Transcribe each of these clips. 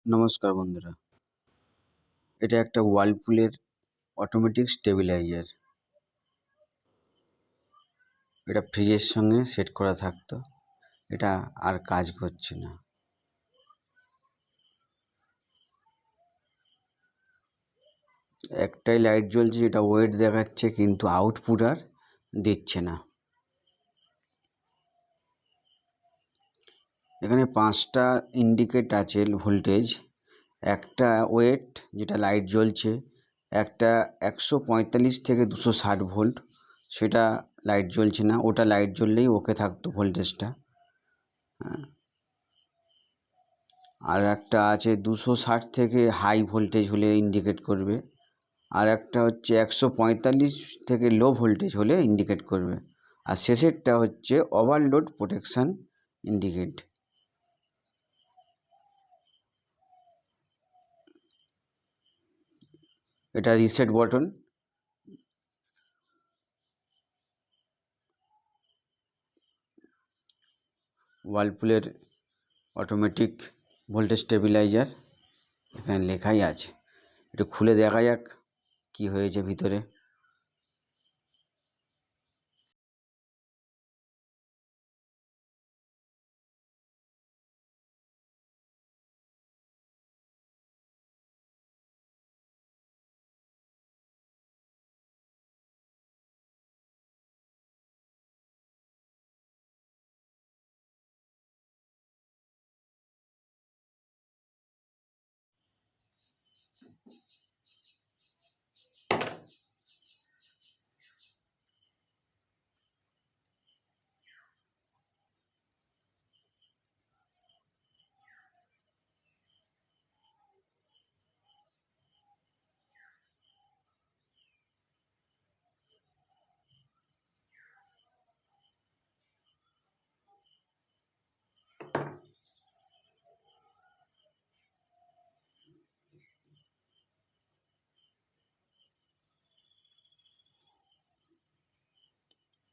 নমস্কার বন্ধুরা, এটা একটা ওয়ার্লপুলের অটোমেটিক স্টেবিলাইজার। এটা ফ্রিজের সঙ্গে সেট করা থাকতো, এটা আর কাজ করছে না। একটাই লাইট জ্বলছে, যেটা ওয়েট দেখাচ্ছে, কিন্তু আউটপুট আর দিচ্ছে না। এখানে 5টা ইন্ডিকেট আছে ভোল্টেজ। একটা ওয়েট, যেটা লাইট জ্বলছে, একটা 145 থেকে 260 ভোল্ট, সেটা লাইট জ্বলছে না। ওটা লাইট জ্বললেই ওকে থাকতো ভোল্টেজটা। আর একটা আছে 260 থেকে হাই ভোল্টেজ হলে ইন্ডিকেট করবে, আর একটা হচ্ছে 145 থেকে লো ভোল্টেজ হলে ইন্ডিকেট করবে, আর শেষেরটা হচ্ছে ওভারলোড প্রোটেকশান ইন্ডিকেট। এটা রিসেট বটন। ওয়ার্লপুলের অটোমেটিক ভোল্টেজ স্টেবিলাইজার, এখানে লেখাই আছে। একটু খুলে দেখা যাক কি হয়েছে ভিতরে।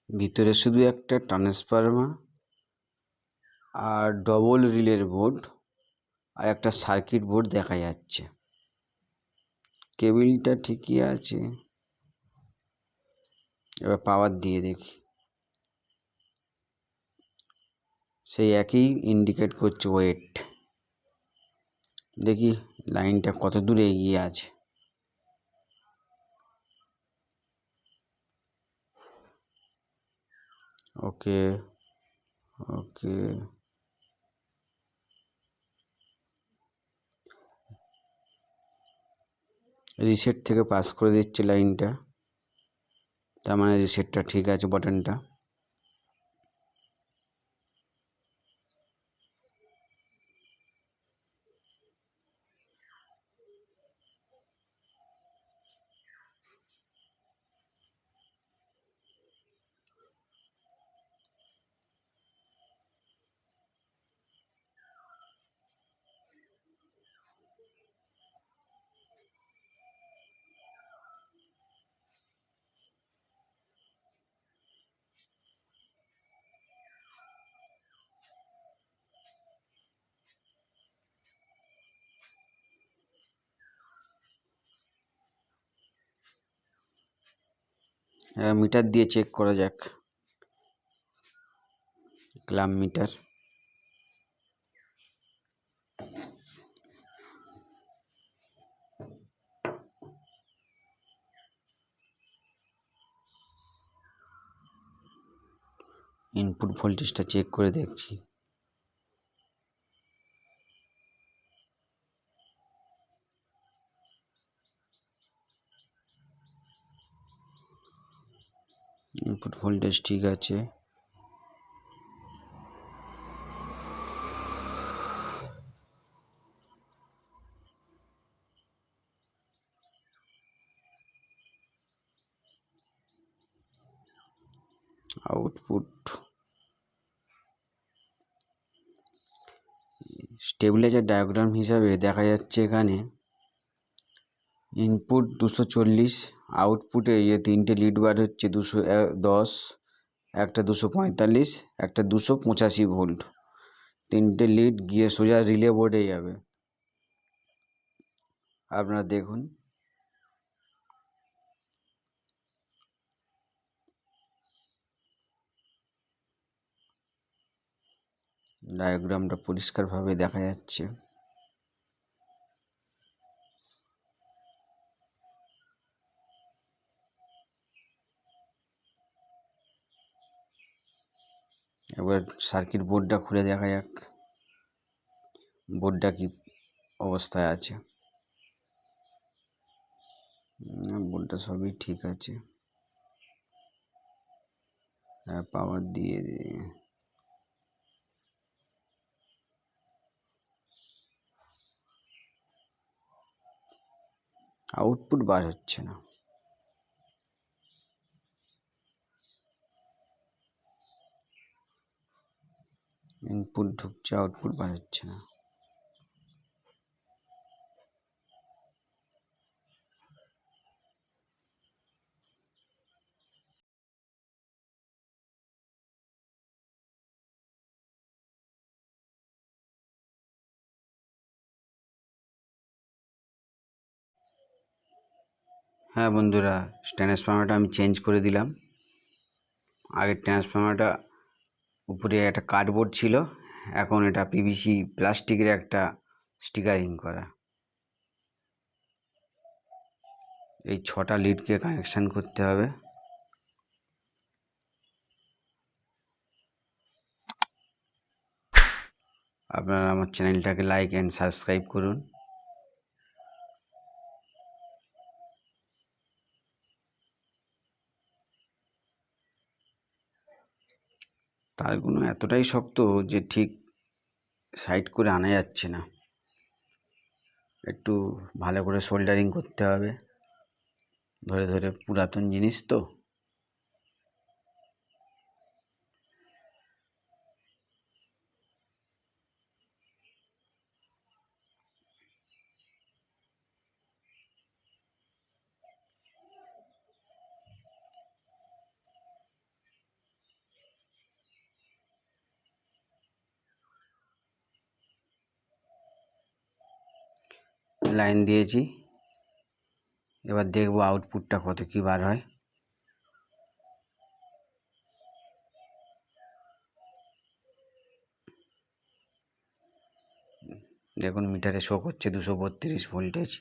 ভিতরে শুধু একটা ট্রান্সফরমার আর ডবল রিলের বোর্ড আর একটা সার্কিট বোর্ড দেখা যাচ্ছে। কেবিলটা ঠিকই আছে। এবার পাওয়ার দিয়ে দেখি, সেই একই ইন্ডিকেট করছে ওয়েট। দেখি লাইনটা কত দূরে এগিয়ে আছে। ওকে ওকে, রিসেট থেকে পাস করে দিচ্ছে লাইনটা, তার মানে রিসেটটা ঠিক আছে বাটনটা। মিটার দিয়ে চেক করা যাক, ক্লাম মিটার। ইনপুট ভোল্টেজটা চেক করে দেখছি। ইনপুট ভোল্টেজ ঠিক আছে। আউটপুট স্টেবিলাইজার ডায়াগ্রাম হিসাবে দেখা যাচ্ছে এখানে ইনপুট 240, আউটপুটে যে তিনটে লিড বার হচ্ছে 210, একটা 245, একটা 285 ভোল্ট। তিনটে লিড গিয়ে সোজা রিলে বোর্ডে যাবে। আপনারা দেখুন। ডায়াগ্রামটা পরিষ্কারভাবে দেখা যাচ্ছে। এবার সার্কিট বোর্ডটা খুলে দেখা যাক বোর্ডটা কি অবস্থায় আছে। বোর্ডটা সবই ঠিক আছে। পাওয়ার দিয়ে আউটপুট বার হচ্ছে না। ইনপুট ঢুকছে, আউটপুট বার হচ্ছে না। হ্যাঁ বন্ধুরা, ট্রান্সফর্মারটা আমি চেঞ্জ করে দিলাম। আগের ট্রান্সফর্মারটা উপরে একটা কার্ডবোর্ড ছিল, এখন এটা পিভিসি প্লাস্টিকের একটা স্টিকারিং করা। এই 6টা লিডকে কানেকশান করতে হবে। আপনারা আমার চ্যানেলটাকে লাইক অ্যান্ড সাবস্ক্রাইব করুন। তারগুলো এতটাই শক্ত যে ঠিক সাইড করে আনা যাচ্ছে না। একটু ভালো করে সোল্ডারিং করতে হবে, ধরে ধরে, পুরাতন জিনিস তো। লাইন দিয়েছি, এবার দেখবো আউটপুটটা কত কী বার হয়। দেখুন মিটারে শো করছে 232 ভোল্টেজ,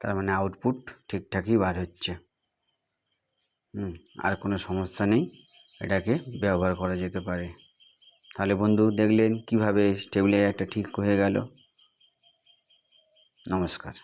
তার মানে আউটপুট ঠিকঠাকই বার হচ্ছে। আর কোনো সমস্যা নেই, এটাকে ব্যবহার করা যেতে পারে। তাহলে বন্ধু দেখলেন কিভাবে স্টেবিলাইজারটা ঠিক হয়ে গেল। নমস্কার।